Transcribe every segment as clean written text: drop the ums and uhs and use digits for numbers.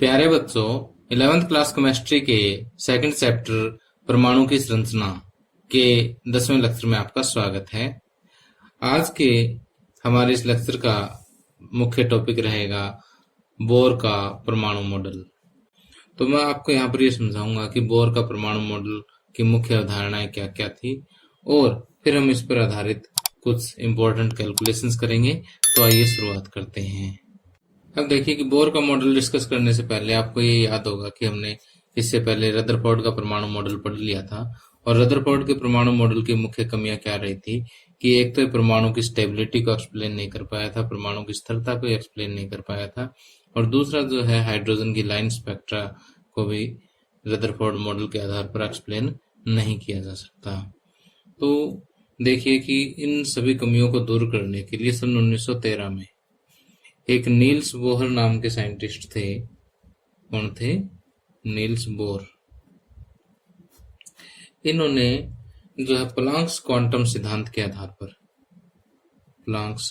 प्यारे बच्चों, 11th class chemistry के सेकंड चैप्टर परमाणु की संरचना के 10वें लेक्चर में आपका स्वागत है। आज के हमारे इस लेक्चर का मुख्य टॉपिक रहेगा बोर का परमाणु मॉडल। तो मैं आपको यहाँ पर ये समझाऊंगा कि बोर का परमाणु मॉडल की मुख्य अवधारणाएं क्या क्या थी और फिर हम इस पर आधारित कुछ इम्पोर्टेंट कैलकुलेशंस करेंगे। तो आइए शुरुआत करते हैं। अब देखिए कि बोर का मॉडल डिस्कस करने से पहले आपको ये याद होगा कि हमने इससे पहले रदरफोर्ड का परमाणु मॉडल पढ़ लिया था। और रदरफोर्ड के परमाणु मॉडल की मुख्य कमियां क्या रही थी कि एक तो परमाणु की स्टेबिलिटी को एक्सप्लेन नहीं कर पाया था, परमाणु की स्थिरता को एक्सप्लेन नहीं कर पाया था, और दूसरा जो है हाइड्रोजन की लाइन स्पेक्ट्रा को भी रदरफोर्ड मॉडल के आधार पर एक्सप्लेन नहीं किया जा सकता। तो देखिए कि इन सभी कमियों को दूर करने के लिए सन 1913 में एक नील्स बोहर नाम के साइंटिस्ट थे। कौन थे? Niels Bohr. इन्होंने जो है प्लांक्स क्वांटम सिद्धांत के आधार पर, प्लांक्स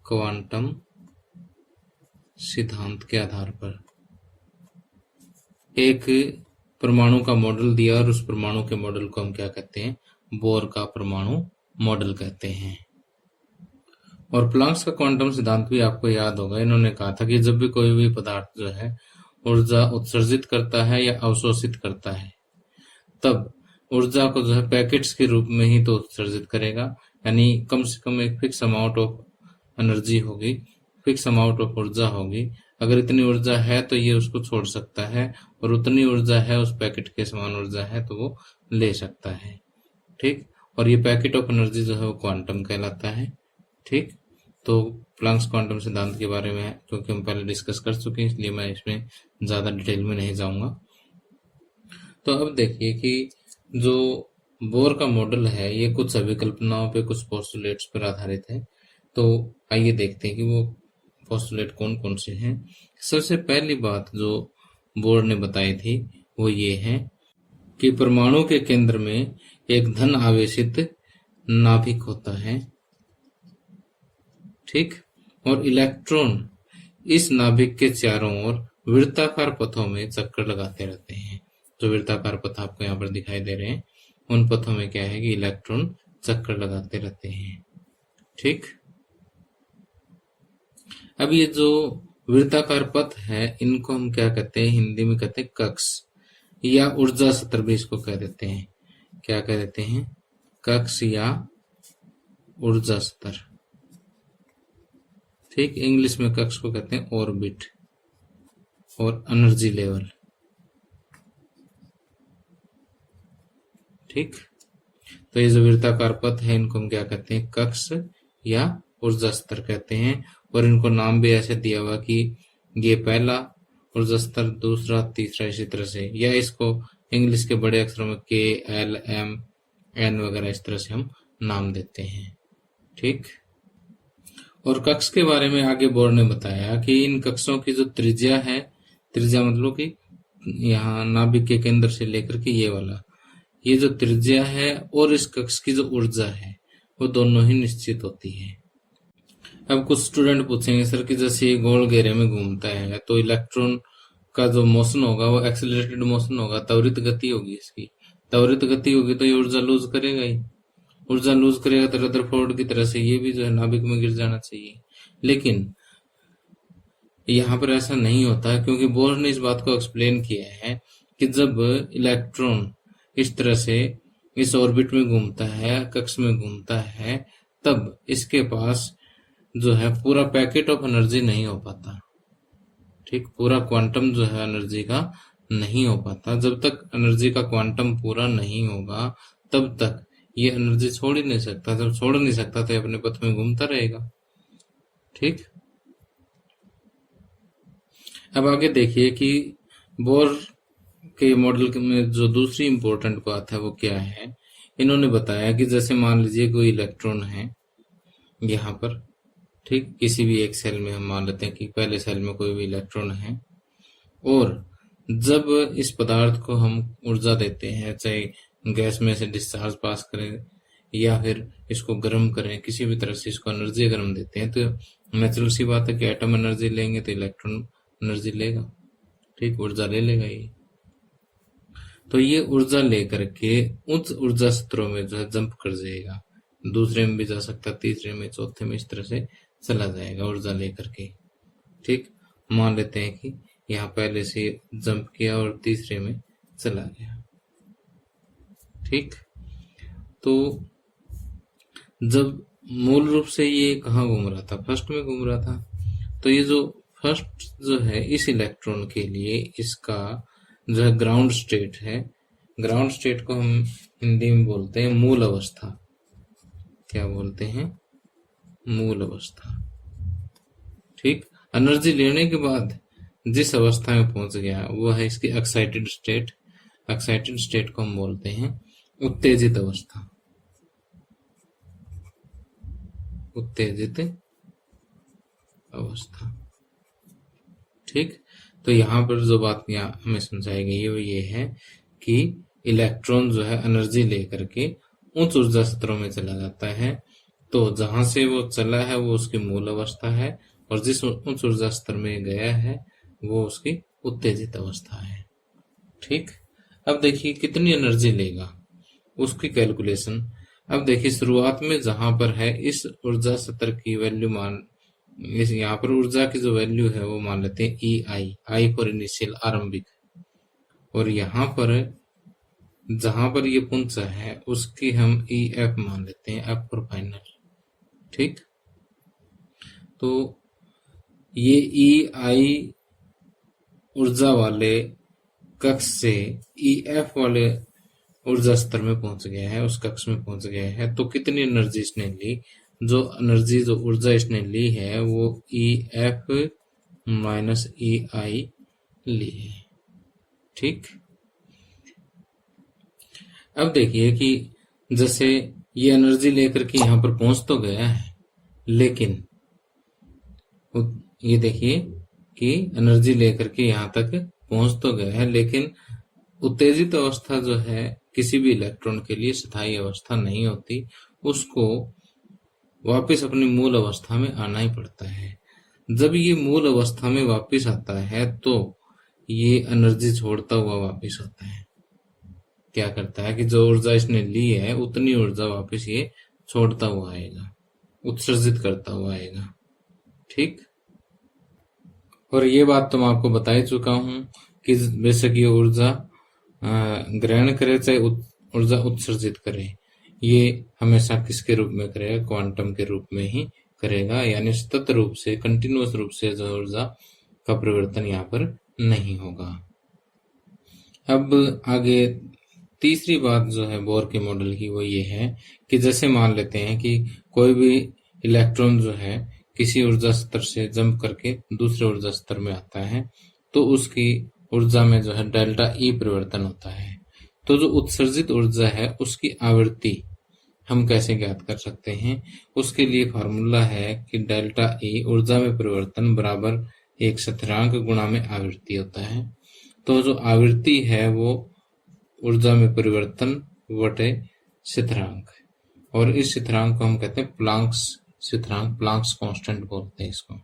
क्वांटम सिद्धांत के आधार पर एक परमाणु का मॉडल दिया, और उस परमाणु के मॉडल को हम क्या कहते हैं? बोर का परमाणु मॉडल कहते हैं। और प्लांक्स का क्वांटम सिद्धांत भी आपको याद होगा। इन्होंने कहा था कि जब भी कोई भी पदार्थ जो है ऊर्जा उत्सर्जित करता है या अवशोषित करता है, तब ऊर्जा को जो है पैकेट्स के रूप में ही तो उत्सर्जित करेगा, यानी कम से कम एक फिक्स अमाउंट ऑफ एनर्जी होगी, फिक्स अमाउंट ऑफ ऊर्जा होगी। अगर इतनी ऊर्जा है तो ये उसको छोड़ सकता है, और उतनी ऊर्जा है उस पैकेट के समान ऊर्जा है तो वो ले सकता है। ठीक। और ये पैकेट ऑफ एनर्जी जो है वो क्वांटम कहलाता है। ठीक। तो प्लांक्स क्वांटम सिद्धांत के बारे में क्योंकि हम पहले डिस्कस कर चुके हैं, इसलिए मैं इसमें ज्यादा डिटेल में नहीं जाऊंगा। तो अब देखिए कि जो बोर का मॉडल है ये कुछ अभिकल्पनाओं पे, कुछ पोस्टुलेट्स पर आधारित है। तो आइए देखते हैं कि वो पोस्टुलेट कौन कौन से हैं। सबसे पहली बात जो बोर ने बताई थी वो ये है कि परमाणु के केंद्र में एक धन आवेशित नाभिक होता है। ठीक। और इलेक्ट्रॉन इस नाभिक के चारों ओर वृत्ताकार पथों में चक्कर लगाते रहते हैं। जो वृत्ताकार पथ आपको यहाँ पर दिखाई दे रहे हैं, उन पथों में क्या है कि इलेक्ट्रॉन चक्कर लगाते रहते हैं। ठीक। अब ये जो वृत्ताकार पथ है इनको हम क्या कहते हैं? हिंदी में कहते हैं कक्ष, या ऊर्जा स्तर भी इसको कह देते हैं। क्या कह देते हैं? कक्ष या ऊर्जा स्तर। ठीक। इंग्लिश में कक्ष को कहते हैं ऑर्बिट और एनर्जी लेवल। ठीक। तो ये जो वृत्ताकार पथ है इनको हम क्या कहते हैं? कक्ष या ऊर्जा स्तर कहते हैं। और इनको नाम भी ऐसे दिया हुआ कि ये पहला ऊर्जा स्तर, दूसरा, तीसरा, इसी तरह से, या इसको इंग्लिश के बड़े अक्षरों में के, एल, एम, एन वगैरह इस तरह से हम नाम देते हैं। ठीक। और कक्ष के बारे में आगे बोर ने बताया कि इन कक्षों की जो त्रिज्या है, त्रिज्या मतलब कि यहाँ नाभिक के केंद्र से लेकर के ये वाला, ये जो त्रिज्या है और इस कक्ष की जो ऊर्जा है वो दोनों ही निश्चित होती है। अब कुछ स्टूडेंट पूछेंगे सर कि जैसे ये गोल घेरे में घूमता है तो इलेक्ट्रॉन का जो मोशन होगा वो एक्सेलरेटेड मोशन होगा, त्वरित गति होगी इसकी। त्वरित गति होगी तो ये ऊर्जा लूज करेगा ही, ऊर्जा लूज करेगा तो रदरफोर्ड की तरह से ये भी जो है नाभिक में गिर जाना चाहिए। लेकिन यहाँ पर ऐसा नहीं होता, क्योंकि बोर ने इस बात को एक्सप्लेन किया है कि जब इलेक्ट्रॉन इस तरह से इस ऑर्बिट में घूमता है, कक्ष में घूमता है, तब इसके पास जो है पूरा पैकेट ऑफ एनर्जी नहीं हो पाता। ठीक। पूरा क्वांटम जो है एनर्जी का नहीं हो पाता। जब तक एनर्जी का क्वांटम पूरा नहीं होगा तब तक ये एनर्जी छोड़ ही नहीं सकता। जब छोड़ नहीं सकता तो अपने पथ में घूमता रहेगा। ठीक। अब आगे देखिए कि बोर के मॉडल में जो दूसरी इंपॉर्टेंट बात है वो क्या है। इन्होंने बताया कि जैसे मान लीजिए कोई इलेक्ट्रॉन है यहाँ पर, ठीक, किसी भी एक सेल में हम मान लेते हैं कि पहले सेल में कोई भी इलेक्ट्रॉन है, और जब इस पदार्थ को हम ऊर्जा देते हैं, चाहे गैस में से डिस्चार्ज पास करें या फिर इसको गर्म करें, किसी भी तरह से इसको एनर्जी गर्म देते हैं, तो नेचुरल सी बात है कि एटम एनर्जी लेंगे तो इलेक्ट्रॉन एनर्जी लेगा, ठीक, ऊर्जा ले लेगा ये। तो ये ऊर्जा लेकर के उच्च ऊर्जा स्तरों में जो है जंप कर जाएगा, दूसरे में भी जा सकता है, तीसरे में, चौथे में, इस तरह से चला जाएगा ऊर्जा लेकर के, ठीक। मान लेते हैं कि यहाँ पहले से जंप किया और तीसरे में चला गया, ठीक। तो जब मूल रूप से ये कहाँ घूम रहा था, फर्स्ट में घूम रहा था, तो ये जो फर्स्ट जो है इस इलेक्ट्रॉन के लिए इसका जो है ग्राउंड स्टेट है, ग्राउंड स्टेट को हम हिंदी में बोलते हैं मूल अवस्था। क्या बोलते हैं? मूल अवस्था, ठीक। एनर्जी लेने के बाद जिस अवस्था में पहुंच गया वो है इसकी एक्साइटेड स्टेट। एक्साइटेड स्टेट को हम बोलते हैं उत्तेजित अवस्था, उत्तेजित अवस्था, ठीक। तो यहाँ पर जो बात यहाँ हमें समझाई गई है वो ये है कि इलेक्ट्रॉन जो है एनर्जी लेकर के उच्च ऊर्जा स्तरों में चला जाता है, तो जहां से वो चला है वो उसकी मूल अवस्था है, और जिस उच्च ऊर्जा स्तर में गया है वो उसकी उत्तेजित अवस्था है, ठीक। अब देखिए कितनी एनर्जी लेगा उसकी कैलकुलेशन। अब देखिए शुरुआत में जहां पर है इस ऊर्जा स्तर की वैल्यू इस यहाँ पर ऊर्जा की जो वैल्यू है वो मान लेते हैं ई आई, आई फॉर इनिशियल आरंभिक, और यहाँ पर जहां पर ये पहुंचा है उसकी हम ई एफ मान लेते हैं, एफ फॉर फाइनल, ठीक। तो ये ई आई ऊर्जा वाले कक्ष से ई एफ वाले ऊर्जा स्तर में पहुंच गया है, उस कक्ष में पहुंच गया है, तो कितनी एनर्जी इसने ली, जो ऊर्जा इसने ली है वो ई एफ माइनस ई आई ली है, ठीक। अब देखिए कि जैसे ये एनर्जी लेकर के यहाँ पर पहुंच तो गया है, लेकिन ये देखिए कि एनर्जी लेकर के यहाँ तक पहुंच तो गया है, लेकिन उत्तेजित अवस्था जो है किसी भी इलेक्ट्रॉन के लिए स्थायी अवस्था नहीं होती, उसको वापस अपनी मूल अवस्था में आना ही पड़ता है। जब ये मूल अवस्था में वापस आता है तो ये एनर्जी छोड़ता हुआ वापस आता है। क्या करता है कि जो ऊर्जा इसने ली है उतनी ऊर्जा वापस ये छोड़ता हुआ आएगा, उत्सर्जित करता हुआ आएगा, ठीक। और ये बात तो मैं आपको बता ही चुका हूं कि बेशक ये ऊर्जा ग्रहण करे चाहे ऊर्जा उत्सर्जित करे, ये हमेशा किसके रूप में करेगा, क्वांटम के रूप में ही करेगा, यानी सतत रूप से, कंटिन्यूअस रूप से जो ऊर्जा का परिवर्तन यहाँ पर नहीं होगा। अब आगे तीसरी बात जो है बोर के मॉडल की वो ये है कि जैसे मान लेते हैं कि कोई भी इलेक्ट्रॉन जो है किसी ऊर्जा स्तर से जंप करके दूसरे ऊर्जा स्तर में आता है, तो उसकी ऊर्जा में जो है डेल्टा ई परिवर्तन होता है। तो जो उत्सर्जित ऊर्जा है उसकी आवृत्ति हम कैसे ज्ञात कर सकते हैं, उसके लिए फॉर्मूला है कि डेल्टा ई ऊर्जा में परिवर्तन बराबर एक स्थिरांक गुणा में आवृत्ति होता है। तो जो आवृत्ति है वो ऊर्जा में परिवर्तन बटे स्थिरांक, और इस स्थिरांक को हम कहते हैं प्लांक्स स्थिरांक, प्लांक्स कांस्टेंट बोलते हैं इसको,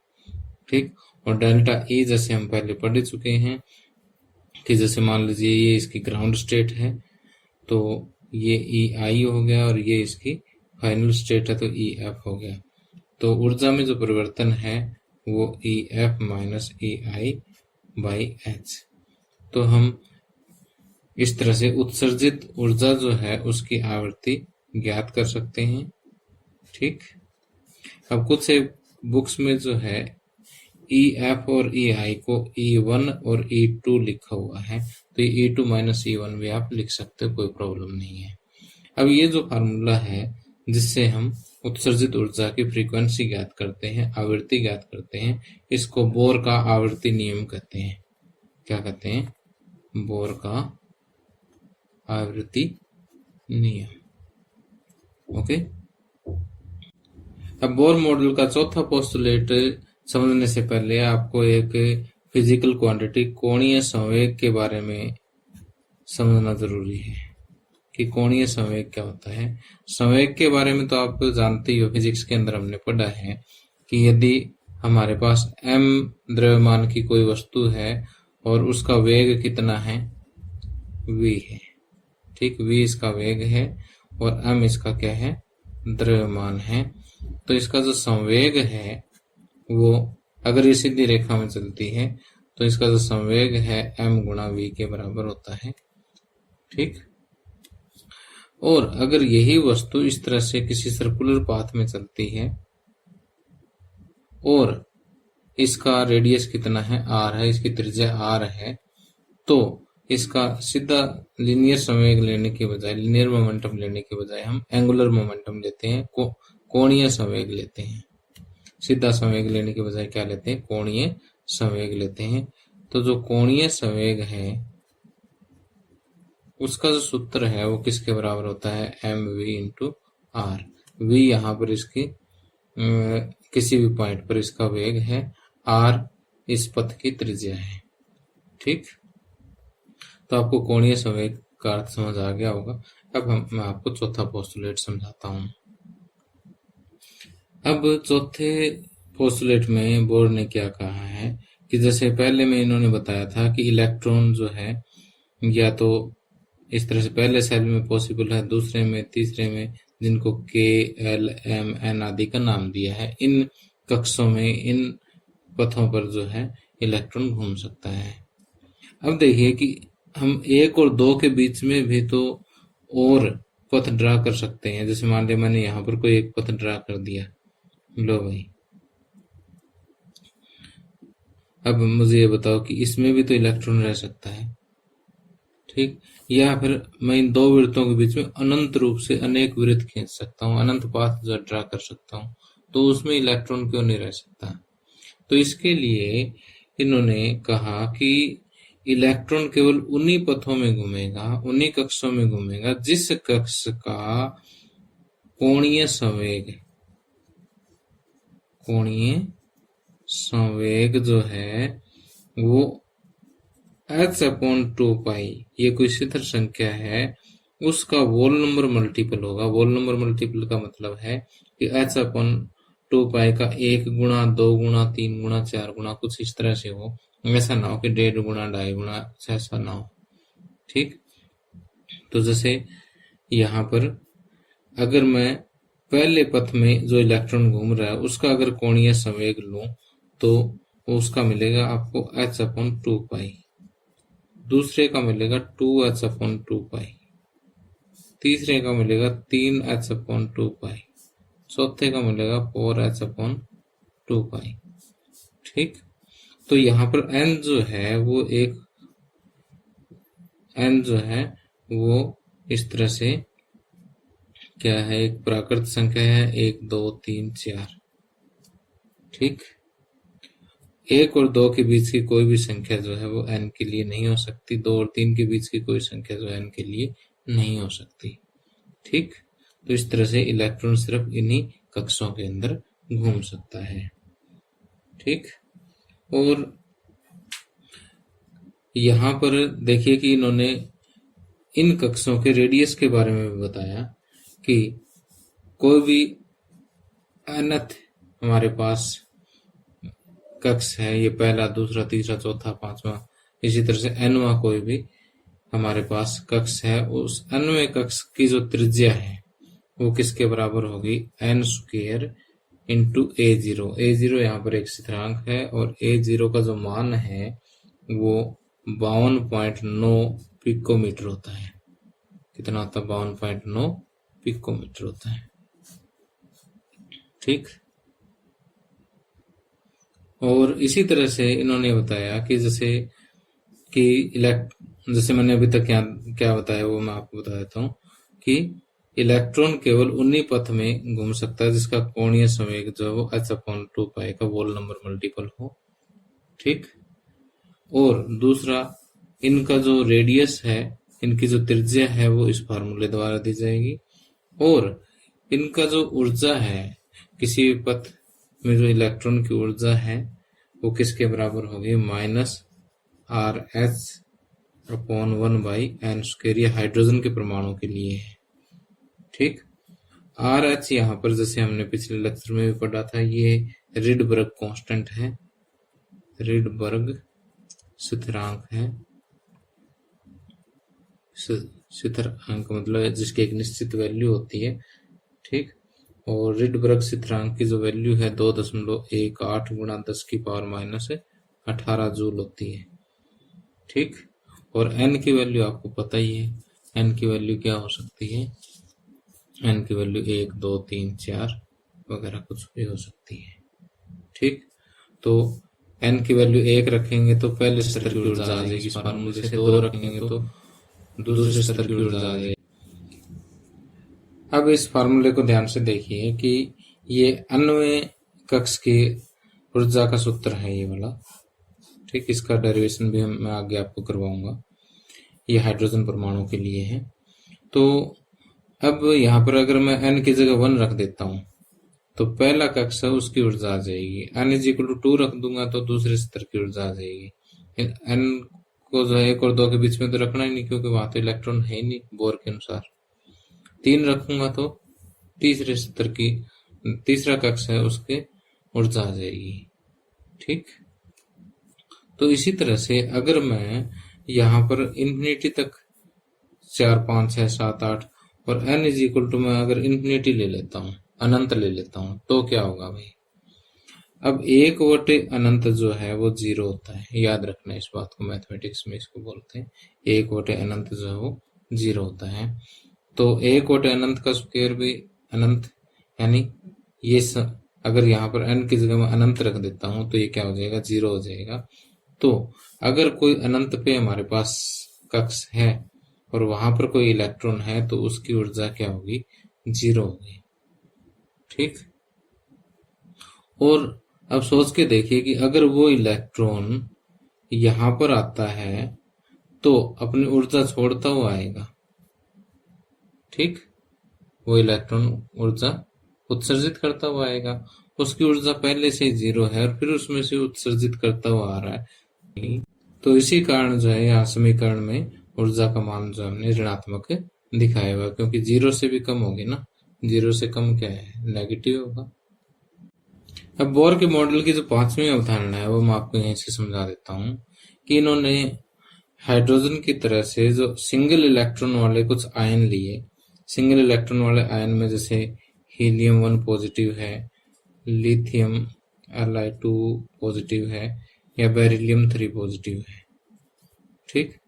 ठीक। और डेल्टा ई जैसे हम पहले पढ़ चुके हैं कि जैसे मान लीजिए ये इसकी ग्राउंड स्टेट है तो ये ई आई हो गया, और ये इसकी फाइनल स्टेट है तो ई एफ हो गया। तो ऊर्जा में जो परिवर्तन है वो E F minus E I by H. तो हम इस तरह से उत्सर्जित ऊर्जा जो है उसकी आवृत्ति ज्ञात कर सकते हैं, ठीक। अब कुछ से बुक्स में जो है ई एफ और ई आई को E1 और E2 लिखा हुआ है, तो ये E2 माइनस E1 भी आप लिख सकते हो, कोई प्रॉब्लम नहीं है। अब ये जो फार्मूला है जिससे हम उत्सर्जित ऊर्जा की फ्रीक्वेंसी ज्ञात करते हैं, आवृत्ति ज्ञात करते हैं, इसको बोर का आवर्ती नियम कहते हैं। क्या कहते हैं? बोर का आवृत्ति नियम। ओके। अब बोर मॉडल का चौथा पोस्टुलेट समझने से पहले आपको एक फिजिकल क्वांटिटी कोणीय संवेग के बारे में समझना जरूरी है कि कोणीय संवेग क्या होता है। संवेग के बारे में तो आप जानते ही हो, फिजिक्स के अंदर हमने पढ़ा है कि यदि हमारे पास m द्रव्यमान की कोई वस्तु है और उसका वेग कितना है, v है। ठीक, v इसका वेग है और m इसका क्या है, द्रव्यमान है। तो इसका जो संवेग है वो, अगर ये सीधी रेखा में चलती है तो इसका जो संवेग है m गुणा v के बराबर होता है। ठीक, और अगर यही वस्तु इस तरह से किसी सर्कुलर पाथ में चलती है और इसका रेडियस कितना है, r है, इसकी त्रिज्या r है, तो इसका सीधा लीनियर संवेग लेने के बजाय, लीनियर मोमेंटम लेने के बजाय हम एंगुलर मोमेंटम लेते हैं, कोणीय संवेग लेते हैं। सीधा संवेग लेने के बजाय क्या लेते हैं, कोणीय संवेग लेते हैं। तो जो कोणीय संवेग है उसका जो सूत्र है वो किसके बराबर होता है, mv इंटू r। v यहाँ पर इसकी किसी भी पॉइंट पर इसका वेग है, r इस पथ की त्रिज्या है। ठीक, तो आपको कोणीय संवेग का अर्थ समझ आ गया होगा। अब मैं आपको चौथा पोस्टुलेट समझाता हूँ। अब चौथे पोस्टुलेट में बोर ने क्या कहा है कि जैसे पहले में इन्होंने बताया था कि इलेक्ट्रॉन जो है या तो इस तरह से पहले सेल में पॉसिबल है, दूसरे में, तीसरे में, जिनको के, एल, एम, एन आदि का नाम दिया है, इन कक्षों में, इन पथों पर जो है इलेक्ट्रॉन घूम सकता है। अब देखिए कि हम 1 और 2 के बीच में भी तो और पथ ड्रा कर सकते हैं। जैसे मान लिया मैंने यहाँ पर कोई एक पथ ड्रा कर दिया, लो भाई, अब मुझे ये बताओ कि इसमें भी तो इलेक्ट्रॉन रह सकता है। ठीक, या फिर मैं इन दो वृत्तों के बीच में अनंत रूप से अनेक वृत्त खींच सकता हूँ, अनंत पाथ जो ड्रा कर सकता हूँ, तो उसमें इलेक्ट्रॉन क्यों नहीं रह सकता। तो इसके लिए इन्होंने कहा कि इलेक्ट्रॉन केवल उन्हीं पथों में घूमेगा, उन्हीं कक्षों में घूमेगा जिस कक्ष का कोणीय संवेग जो है वो h/2π, ये कोई स्थिर संख्या है, उसका वोल नंबर मल्टीपल होगा। वोल नंबर मल्टीपल का मतलब है कि h/2π का 1 गुणा, 2 गुणा, 3 गुणा, 4 गुणा, कुछ इस तरह से हो। ऐसा ना हो कि 1.5 गुणा, 2.5 गुणा, ऐसा ना हो। ठीक, तो जैसे यहाँ पर अगर मैं पहले पथ में जो इलेक्ट्रॉन घूम रहा है उसका अगर कोणीय संवेग लूं तो उसका मिलेगा आपको h/2π, दूसरे का मिलेगा 2h/2π, तीसरे का मिलेगा 3h/2π, चौथे का मिलेगा 4h/2π। ठीक, तो यहाँ पर n जो है वो इस तरह से क्या है, एक प्राकृत संख्या है, 1, 2, 3, 4। ठीक, 1 और 2 के बीच की कोई भी संख्या जो है वो n के लिए नहीं हो सकती, 2 और 3 के बीच की कोई संख्या जो है n के लिए नहीं हो सकती। ठीक, तो इस तरह से इलेक्ट्रॉन सिर्फ इन्हीं कक्षों के अंदर घूम सकता है। ठीक, और यहाँ पर देखिए कि इन्होंने इन कक्षों के रेडियस के बारे में भी बताया कि कोई भी nth हमारे पास कक्ष है, ये पहला, दूसरा, तीसरा, चौथा, पांचवा, इसी तरह से nवां कोई भी हमारे पास कक्ष है, उस nवें कक्ष की जो त्रिज्या है वो किसके बराबर होगी, n² इंटू a0। a0 यहाँ पर एक स्थिरांक है और a0 का जो मान है वो 52.9 पिकोमीटर होता है। कितना होता है, 52.9 पिकोमीटर होता है। ठीक, और इसी तरह से इन्होंने बताया कि जैसे मैंने अभी तक क्या बताया वो मैं आपको बता देता हूँ कि इलेक्ट्रॉन केवल उन्हीं पथ में घूम सकता है जिसका कोणीय संवेग जो है वो h/2π का वोल नंबर मल्टीपल हो। ठीक, और दूसरा, इनका जो रेडियस है, इनकी जो त्रिज्या है वो इस फार्मूले द्वारा दी जाएगी, और इनका जो ऊर्जा है, किसी भी पथ में जो इलेक्ट्रॉन की ऊर्जा है वो किसके बराबर होगी, -RH/1/n², ये हाइड्रोजन के परमाणु के लिए है। ठीक, RH यहाँ पर जैसे हमने पिछले लेक्चर में भी पढ़ा था, ये रिडबर्ग कांस्टेंट है, रिडबर्ग स्थिरांक है, स्थिरांक मतलब जिसकी एक निश्चित वैल्यू होती है, ठीक। और रिडबर्ग स्थिरांक की जो वैल्यू है 2.18 गुणा 10⁻18 जूल होती है, ठीक। और n की वैल्यू आपको पता ही है, n की वैल्यू क्या हो सकती है, n की वैल्यू 1, 2, 3, 4 वगैरह कुछ भी हो सकती है, ठीक। तो n की वैल्यू 1 रखेंगे तो पहले स्तर की ऊर्जा आ जाएगी इस फार्मूले से, 2 रखेंगे तो दूसरे स्तर की ऊर्जा आ जाएगी। अब इस फार्मूले को ध्यान से देखिए कि ये अन्वय कक्ष की ऊर्जा का सूत्र है ये वाला, ठीक। इसका डेरिवेशन भी मैं आगे आपको करवाऊंगा, ये हाइड्रोजन परमाणु के लिए है। तो अब यहाँ पर अगर मैं n की जगह 1 रख देता हूँ तो पहला कक्ष है उसकी ऊर्जा आ जाएगी, n = 2 रख दूंगा तो दूसरे स्तर की ऊर्जा आ जाएगी। n को जो है 1 और 2 के बीच में तो रखना ही नहीं, क्योंकि वहां तो इलेक्ट्रॉन है ही नहीं बोर के अनुसार। 3 रखूंगा तो तीसरे स्तर की तीसरा कक्ष है उसके ऊर्जा आ जाएगी, ठीक। तो इसी तरह से अगर मैं यहाँ पर इंफिनिटी तक 4, 5, 6, 7, 8 और n = मैं अगर इंफिनिटी ले लेता हूँ, अनंत ले लेता हूँ, तो क्या होगा भाई। अब 1/अनंत जो है वो 0 होता है, याद रखना इस बात को, मैथमेटिक्स में इसको बोलते हैं 1/अनंत जो है वो 0 होता है। तो 1/अनंत का स्क्वायर भी अनंत, यानी ये अगर यहाँ पर n की जगह मैं अनंत रख देता हूँ तो ये क्या हो जाएगा, 0 हो जाएगा। तो अगर कोई अनंत पे हमारे पास कक्ष है और वहां पर कोई इलेक्ट्रॉन है तो उसकी ऊर्जा क्या होगी, 0 होगी, ठीक। और अब सोच के देखिए कि अगर वो इलेक्ट्रॉन यहां पर आता है तो अपनी ऊर्जा छोड़ता हुआ आएगा, ठीक। वो इलेक्ट्रॉन ऊर्जा उत्सर्जित करता हुआ आएगा, उसकी ऊर्जा पहले से 0 है और फिर उसमें से उत्सर्जित करता हुआ आ रहा है। तो इसी कारण जो है यहाँ समीकरण में ऊर्जा का मान जो हमने ऋणात्मक दिखाया हुआ, क्योंकि 0 से भी कम होगी ना, 0 से कम क्या है, नेगेटिव होगा। अब बोर के मॉडल की जो 5वीं अवधारणा है वो मैं आपको यहीं से समझा देता हूँ कि इन्होंने हाइड्रोजन की तरह से जो सिंगल इलेक्ट्रॉन वाले कुछ आयन लिए, सिंगल इलेक्ट्रॉन वाले आयन में जैसे हीलियम 1 पॉजिटिव है, लिथियम Li2 पॉजिटिव है या बेरिलियम 3 पॉजिटिव है, ठीक।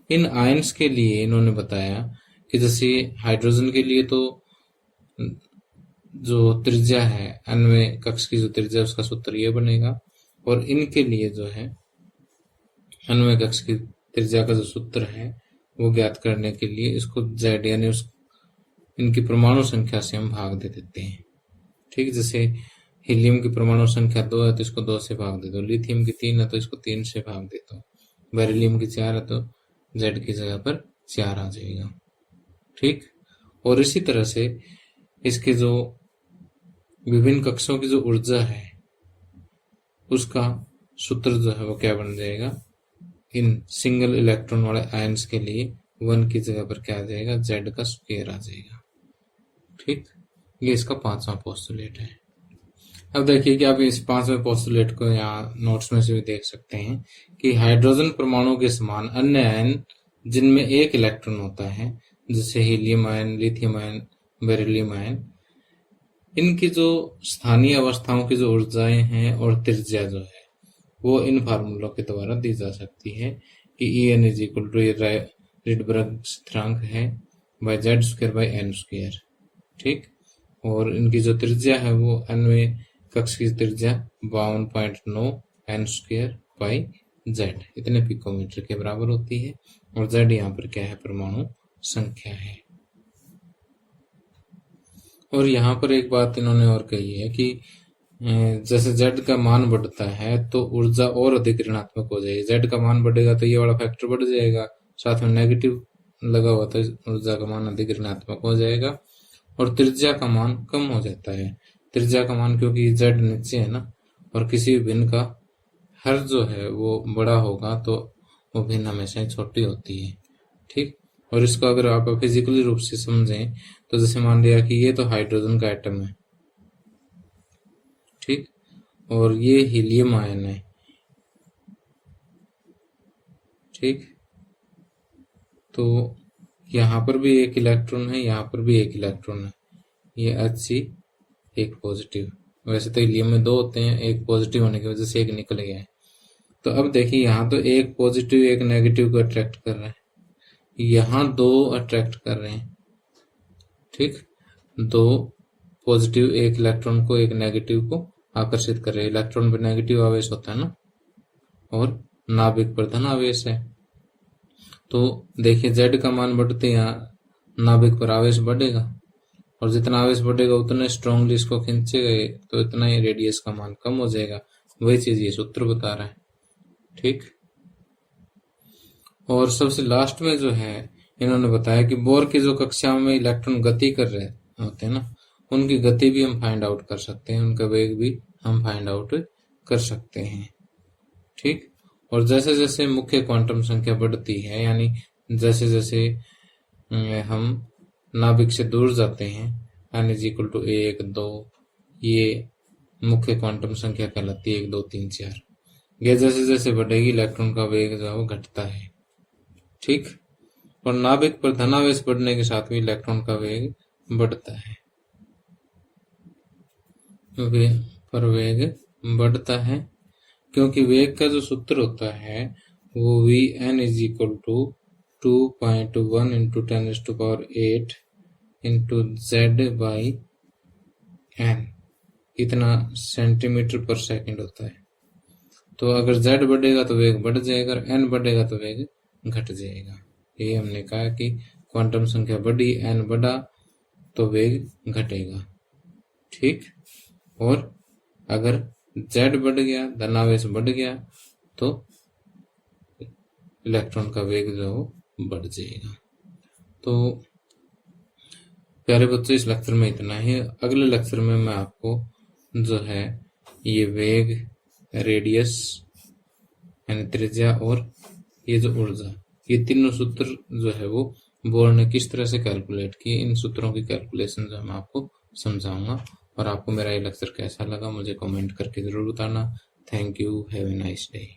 इन आयन्स के लिए इन्होंने बताया कि जैसे हाइड्रोजन के लिए तो जो त्रिज्या है अन्वय कक्ष की जो त्रिज्या उसका सूत्र ये बनेगा, और इनके लिए जो है अन्वय कक्ष की त्रिज्या का जो सूत्र है वो ज्ञात करने के लिए इसको Z यानी उस इनकी परमाणु संख्या से हम भाग दे देते हैं, ठीक। जैसे हीलियम की परमाणु संख्या 2 है तो इसको 2 से भाग दे दो, लिथियम की 3 है तो इसको 3 से भाग दे दो, बेरिलियम की 4 है तो Z की जगह पर 4 आ जाएगा, ठीक। और इसी तरह से इसके जो विभिन्न कक्षों की जो ऊर्जा है उसका सूत्र जो है वो क्या बन जाएगा, इन सिंगल इलेक्ट्रॉन वाले आयन्स के लिए 1 की जगह पर क्या आ जाएगा, Z का स्क्वायर आ जाएगा, ठीक। ये इसका 5वां पोस्टुलेट है। अब देखिए कि आप इस 5वें पोस्टुलेट को यहाँ नोट्स में से भी देख सकते हैं कि हाइड्रोजन परमाणु के समान अन्य आयन जिनमें एक इलेक्ट्रॉन होता है, जैसे helium ion, lithium ion, beryllium ion, इनकी जो स्थानीय अवस्थाओं की जो ऊर्जाएं हैं और त्रिज्या जो है वो इन फार्मूलों के द्वारा दी जा सकती है कि En = रिडबर्ग स्थिरांक है बाय Z²/n², ठीक। और इनकी जो त्रिज्या है वो अन्वय कक्ष की त्रिज्या 52.9 n²/z इतने पिकोमीटर के बराबर होती है, और Z यहाँ पर क्या है, परमाणु संख्या है। और यहाँ पर एक बात इन्होंने और कही है कि जैसे Z का मान बढ़ता है तो ऊर्जा और अधिक ऋणात्मक हो जाएगी, Z का मान बढ़ेगा तो ये वाला फैक्टर बढ़ जाएगा, साथ में नेगेटिव लगा हुआ तो ऊर्जा का मान अधिक ऋणात्मक हो जाएगा, और त्रिज्या का मान कम हो जाता है। त्रिज्या का मान क्योंकि Z नीचे है ना, और किसी भी भिन्न का हर जो है वो बड़ा होगा तो वो भिन्न हमेशा ही छोटी होती है, ठीक। और इसको अगर आप फिजिकली रूप से समझें तो जैसे मान लिया कि ये तो हाइड्रोजन का एटम है, ठीक। और ये हीलियम आयन है। ठीक, तो यहाँ पर भी एक इलेक्ट्रॉन है, यहाँ पर भी एक इलेक्ट्रॉन है, ये Hc एक पॉजिटिव। वैसे तो हीलियम में दो होते हैं, एक पॉजिटिव होने की वजह से एक निकल गया है। तो अब देखिए यहाँ तो एक पॉजिटिव एक नेगेटिव को अट्रैक्ट कर रहा है, यहाँ दो अट्रैक्ट कर रहे हैं। ठीक, दो पॉजिटिव एक इलेक्ट्रॉन को एक नेगेटिव को आकर्षित कर रहे हैं। इलेक्ट्रॉन पर नेगेटिव आवेश होता है ना, और नाभिक पर धन आवेश है। तो देखिए Z का मान बढ़ते यहाँ नाभिक पर आवेश बढ़ेगा, और जितना आवेश बढ़ेगा उतना स्ट्रांगली इसको खींचेगा, तो इतना ही रेडियस का मान कम हो जाएगा। वही चीज ये सूत्र बता रहा है। ठीक, और सबसे लास्ट में जो है इन्होंने बताया कि बोर की जो कक्षा में इलेक्ट्रॉन गति कर रहे होते हैं ना, उनकी गति भी हम फाइंड आउट कर सकते हैं, उनका वेग भी हम फाइंड आउट कर सकते हैं। ठीक, और जैसे जैसे मुख्य क्वांटम संख्या बढ़ती है, यानी जैसे जैसे हम नाभिक से दूर जाते हैं, n = 1, 2, ये मुख्य क्वांटम संख्या कहलाती है, 1, 2, 3, 4। ये जैसे जैसे बढ़ेगी इलेक्ट्रॉन का वेग जो है वो घटता है। ठीक, और नाभिक पर धनावेश बढ़ने के साथ भी इलेक्ट्रॉन का वेग बढ़ता है, वेग बढ़ता है, क्योंकि वेग का जो सूत्र होता है वो Vn = 2.1 × 10⁸ Z/n, इतना सेंटीमीटर/सेकंड होता है। तो अगर Z बढ़ेगा तो वेग बढ़ जाएगा, और n बढ़ेगा तो वेग घट जाएगा। ये हमने कहा कि क्वांटम संख्या बढ़ी, n बढ़ा तो वेग घटेगा। ठीक, और अगर Z बढ़ गया, धनावेश बढ़ गया, तो इलेक्ट्रॉन का वेग जो है बढ़ जाएगा। तो प्यारे बच्चों, इस लेक्चर में इतना ही। अगले लेक्चर में मैं आपको जो है ये वेग, रेडियस यानी त्रिज्या, और ये जो ऊर्जा, ये तीनों सूत्र जो है वो बोर ने किस तरह से कैलकुलेट किए, इन सूत्रों की कैलकुलेशन जो मैं आपको समझाऊंगा। और आपको मेरा ये लेक्चर कैसा लगा मुझे कमेंट करके जरूर बताना। Thank you, have a nice day.